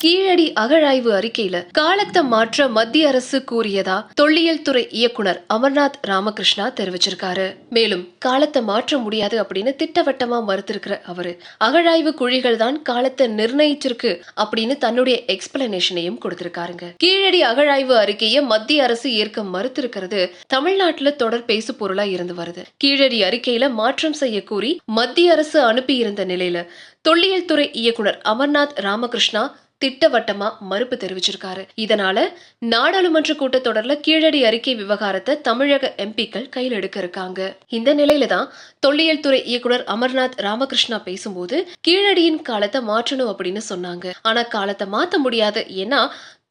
கீழடி அகழாய்வு அறிக்கையில காலத்தை மாற்ற மத்திய அரசு கூறியதா தொல்லியல் துறை இயக்குனர் அமர்நாத் ராமகிருஷ்ணா தெரிவிச்சிருக்காரு. மேலும் காலத்தை மாற்ற முடியாது அப்படின்னு திட்டவட்டமா மறுத்திருக்கிற அவரு அகழாய்வு குழிகள் தான் காலத்தை நிர்ணயிச்சிருக்கு அப்படின்னு தன்னுடைய எக்ஸ்பிளனேஷனையும் கொடுத்திருக்காருங்க. கீழடி அகழாய்வு அறிக்கையை மத்திய அரசு ஏற்க மறுத்திருக்கிறது தமிழ்நாட்டுல தொடர் பேசு பொருளா இருந்து வருது. கீழடி அறிக்கையில மாற்றம் செய்ய கூறி மத்திய அரசு அனுப்பி இருந்த நிலையில தொல்லியல் துறை இயக்குனர் அமர்நாத் ராமகிருஷ்ணா திட்டவட்டமா மறுப்பு தெரிவிச்சிருக்காரு. இதனால நாடாளுமன்ற கூட்டத்தொடர்ல கீழடி அறிக்கை விவகாரத்தை தமிழக எம்பிக்கள் கையில் எடுக்க இருக்காங்க. இந்த நிலையில தான் தொல்லியல் துறை இயக்குனர் அமர்நாத் ராமகிருஷ்ணா பேசும்போது கீழடியின் காலத்தை மாற்றணும் அப்படின்னு சொன்னாங்க. ஆனா காலத்தை மாத்த முடியாது, ஏன்னா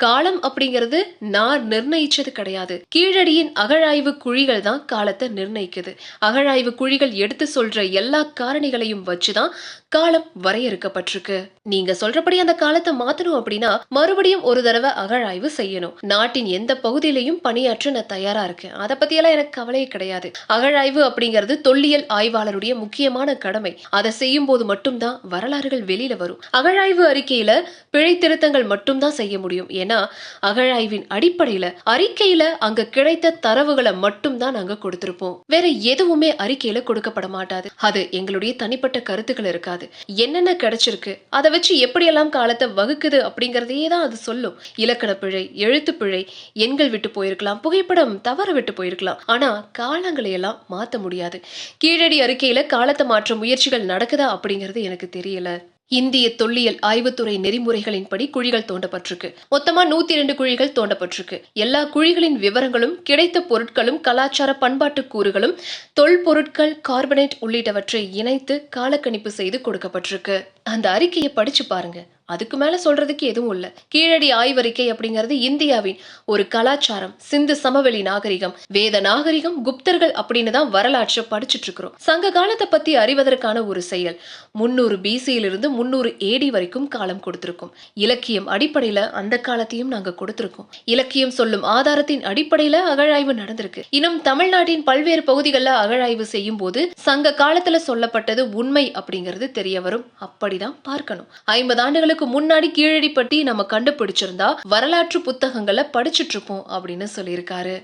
காலம் அப்படிங்கிறது நான் நிர்ணயிச்சது கிடையாது. கீழடியின் அகழாய்வு குழிகள் தான் காலத்தை நிர்ணயிக்குது. அகழாய்வு குழிகள் எடுத்து சொல்ற எல்லா காரணிகளையும் வச்சுதான் காலம் வரையறுக்கப்பட்டிருக்கு. நீங்க சொல்றபடி அந்த காலத்தை மாத்தணும் அப்படின்னா மறுபடியும் ஒரு தடவை அகழாய்வு செய்யணும். நாட்டின் எந்த பகுதியிலையும் பணியாற்ற நான் தயாரா இருக்கேன். அதை பத்தியெல்லாம் எனக்கு கவலையே கிடையாது. அகழாய்வு அப்படிங்கிறது தொல்லியல் ஆய்வாளருடைய முக்கியமான கடமை. அதை செய்யும் போது மட்டும்தான் வரலாறுகள் வெளியில வரும். அகழாய்வு அறிக்கையில பிழை திருத்தங்கள் மட்டும்தான் செய்ய முடியும். ஏன்னா அகழாய்வின் அடிப்படையில அறிக்கையில அங்க கிடைத்த தரவுகளை மட்டும்தான் நாங்க கொடுத்திருப்போம். வேற எதுவுமே அறிக்கையில கொடுக்கப்பட மாட்டாது. அது எங்களுடைய தனிப்பட்ட கருத்துக்கள் இருக்காது. என்னென்ன கிடைச்சிருக்கு, அதை வச்சு எப்படியெல்லாம் காலத்தை வகுக்குது அப்படிங்கறதையே தான் அது சொல்லும். இலக்கண பிழை, எழுத்து பிழை, எண்கள் விட்டு போயிருக்கலாம், புகைப்படம் தவற விட்டு போயிருக்கலாம். ஆனா காலங்களை எல்லாம் மாத்த முடியாது. கீழடி அறிக்கையில காலத்தை மாற்ற முயற்சிகள் நடக்குதா அப்படிங்கிறது எனக்கு தெரியல. இந்திய தொல்லியல் ஆய்வுத்துறை நெறிமுறைகளின்படி குழிகள் தோண்டப்பட்டிருக்கு. மொத்தமா 102 குழிகள் தோண்டப்பட்டிருக்கு. எல்லா குழிகளின் விவரங்களும், கிடைத்த பொருட்களும், கலாச்சார பண்பாட்டு கூறுகளும், தொல்பொருட்கள், கார்பனேட் உள்ளிட்டவற்றை இணைத்து காலக்கணிப்பு செய்து கொடுக்கப்பட்டிருக்கு. அந்த அறிக்கையை படிச்சு பாருங்க. அதுக்கு மேல சொல்றதுக்கு எதுவும் இல்ல. கீழடி ஆய்வறிக்கை அப்படிங்கிறது இந்தியாவின் ஒரு கலாச்சாரம். சிந்து சமவெளி நாகரிகம், வேத நாகரிகம், குப்தர்கள் அப்படின்னு தான் வரலாற்றை படிச்சுட்டு இருக்கிறோம். சங்க காலத்தை பத்தி அறிவதற்கான ஒரு செயல். 300 BC-யிலிருந்து 300 AD வரைக்கும் காலம் கொடுத்திருக்கும். இலக்கியம் அடிப்படையில அந்த காலத்தையும் நாங்க கொடுத்திருக்கோம். இலக்கியம் சொல்லும் ஆதாரத்தின் அடிப்படையில அகழாய்வு நடந்திருக்கு. இன்னும் தமிழ்நாட்டின் பல்வேறு பகுதிகளில் அகழாய்வு செய்யும் போது சங்க காலத்துல சொல்லப்பட்டது உண்மை அப்படிங்கிறது தெரிய வரும். அப்படிதான் பார்க்கணும். 50 ஆண்டுகளுக்கு முன்னாடி கீழடி பற்றி நம்ம கண்டுபிடிச்சிருந்தா வரலாற்று புத்தகங்களை படிச்சுட்டு இருப்போம் அப்படின்னு சொல்லியிருக்காரு.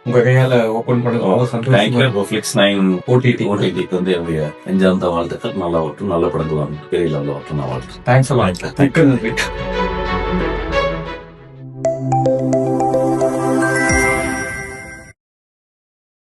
உங்க கையால ஓபன் பண்ணுங்க. OTT வந்து என்னுடைய நெஞ்சார்ந்த வாழ்த்துக்கள். நல்லா வரட்டும், நல்ல படங்கள் பெரிய லெவலில் வரட்டும். நான் வாழ்த்து. தேங்க்ஸ்.